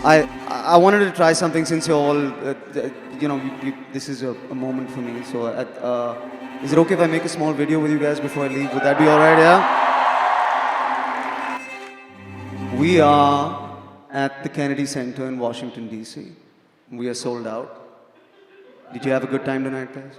I I wanted to try something since you're all, this is a moment for me. So, is it okay if I make a small video with you guys before I leave? Would that be all right? Yeah. We are at the Kennedy Center in Washington D.C. We are sold out. Did you have a good time tonight, guys?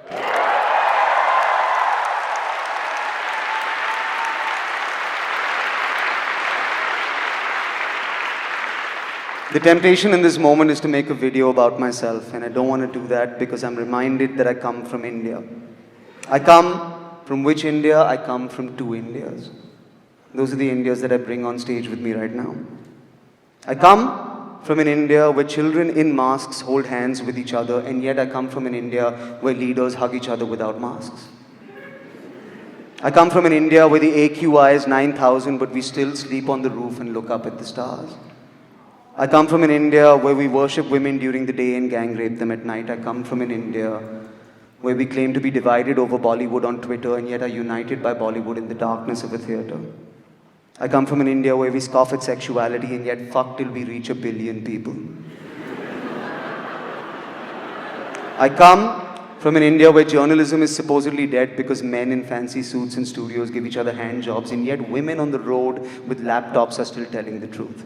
The temptation in this moment is to make a video about myself, and I don't want to do that because I'm reminded that I come from India. I come from which India? I come from two Indias. Those are the Indias that I bring on stage with me right now. I come from an India where children in masks hold hands with each other, and yet I come from an India where leaders hug each other without masks. I come from an India where the AQI is 9,000, but we still sleep on the roof and look up at the stars. I come from an India where we worship women during the day and gang rape them at night. I come from an India where we claim to be divided over Bollywood on Twitter and yet are united by Bollywood in the darkness of a theatre. I come from an India where we scoff at sexuality and yet fuck till we reach 1 billion people. I come from an India where journalism is supposedly dead because men in fancy suits in studios give each other hand jobs, and yet women on the road with laptops are still telling the truth.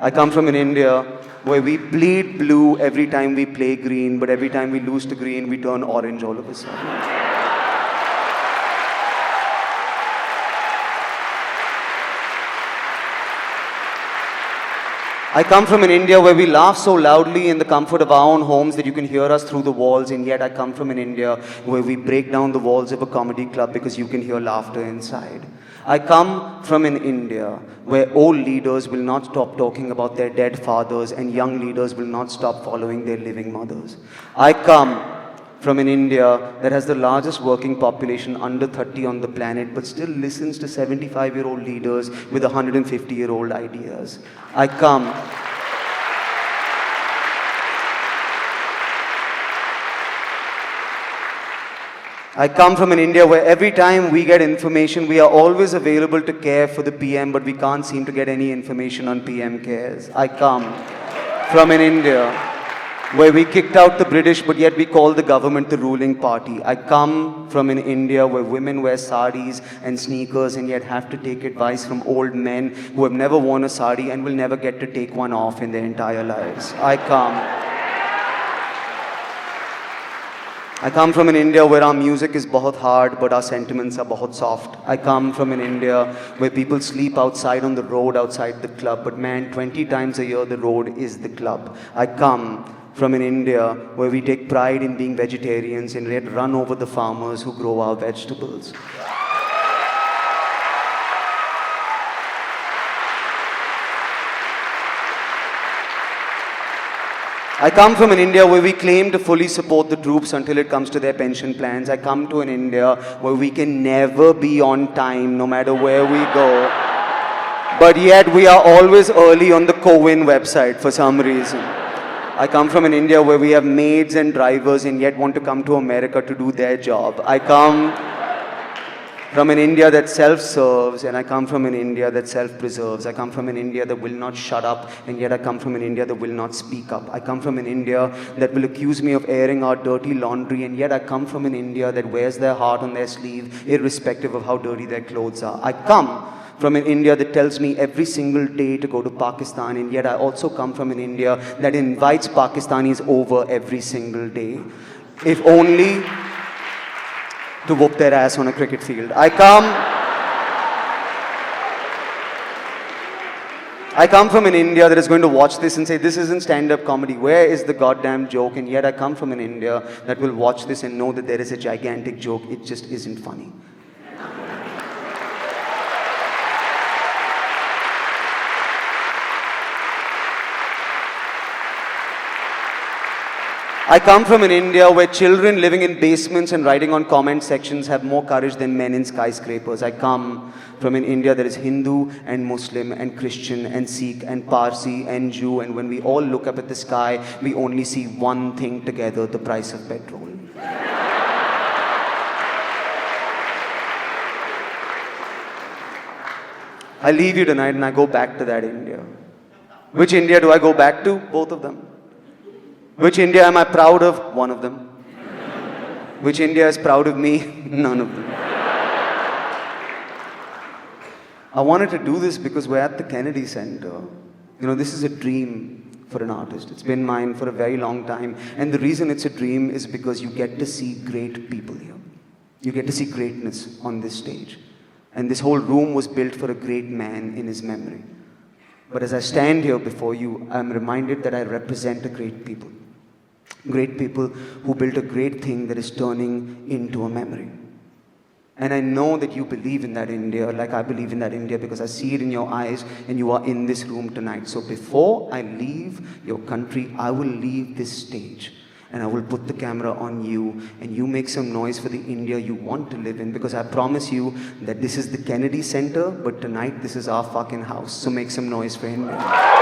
I come from an India where we bleed blue every time we play green, but every time we lose to green, we turn orange all of a sudden. I come from an India where we laugh so loudly in the comfort of our own homes that you can hear us through the walls, and yet I come from an India where we break down the walls of a comedy club because you can hear laughter inside. I come from an India where old leaders will not stop talking about their dead fathers and young leaders will not stop following their living mothers. I come from an India that has the largest working population under 30 on the planet but still listens to 75-year-old leaders with 150-year-old ideas. I come from an India where every time we get information, we are always available to care for the PM, but we can't seem to get any information on PM cares. I come from an India where we kicked out the British, but yet we call the government the ruling party. I come from an India where women wear saris and sneakers and yet have to take advice from old men who have never worn a sari and will never get to take one off in their entire lives. I come from an India where our music is bahut hard, but our sentiments are bahut soft. I come from an India where people sleep outside on the road outside the club, but man, 20 times a year the road is the club. I come from an India where we take pride in being vegetarians and yet run over the farmers who grow our vegetables. I come from an India where we claim to fully support the troops until it comes to their pension plans. I come to an India where we can never be on time no matter where we go. But yet we are always early on the CoWIN website for some reason. I come from an India where we have maids and drivers and yet want to come to America to do their job. I come from an India that self-serves, and I come from an India that self-preserves. I come from an India that will not shut up, and yet I come from an India that will not speak up. I come from an India that will accuse me of airing our dirty laundry, and yet I come from an India that wears their heart on their sleeve, irrespective of how dirty their clothes are. I come from an India that tells me every single day to go to Pakistan, and yet I also come from an India that invites Pakistanis over every single day, if only to whoop their ass on a cricket field. I come from an India that is going to watch this and say, this isn't stand-up comedy. Where is the goddamn joke? And yet I come from an India that will watch this and know that there is a gigantic joke. It just isn't funny. I come from an India where children living in basements and writing on comment sections have more courage than men in skyscrapers. I come from an India that is Hindu and Muslim and Christian and Sikh and Parsi and Jew, and when we all look up at the sky, we only see one thing together: the price of petrol. I leave you tonight and I go back to that India. Which India do I go back to? Both of them. Which India am I proud of? One of them. Which India is proud of me? None of them. I wanted to do this because we're at the Kennedy Center. You know, this is a dream for an artist. It's been mine for a very long time. And the reason it's a dream is because you get to see great people here. You get to see greatness on this stage. And this whole room was built for a great man in his memory. But as I stand here before you, I'm reminded that I represent a great people. Great people who built a great thing that is turning into a memory. And I know that you believe in that India like I believe in that India because I see it in your eyes and you are in this room tonight. So before I leave your country, I will leave this stage and I will put the camera on you and you make some noise for the India you want to live in because I promise you that this is the Kennedy Center, but tonight this is our fucking house. So make some noise for India.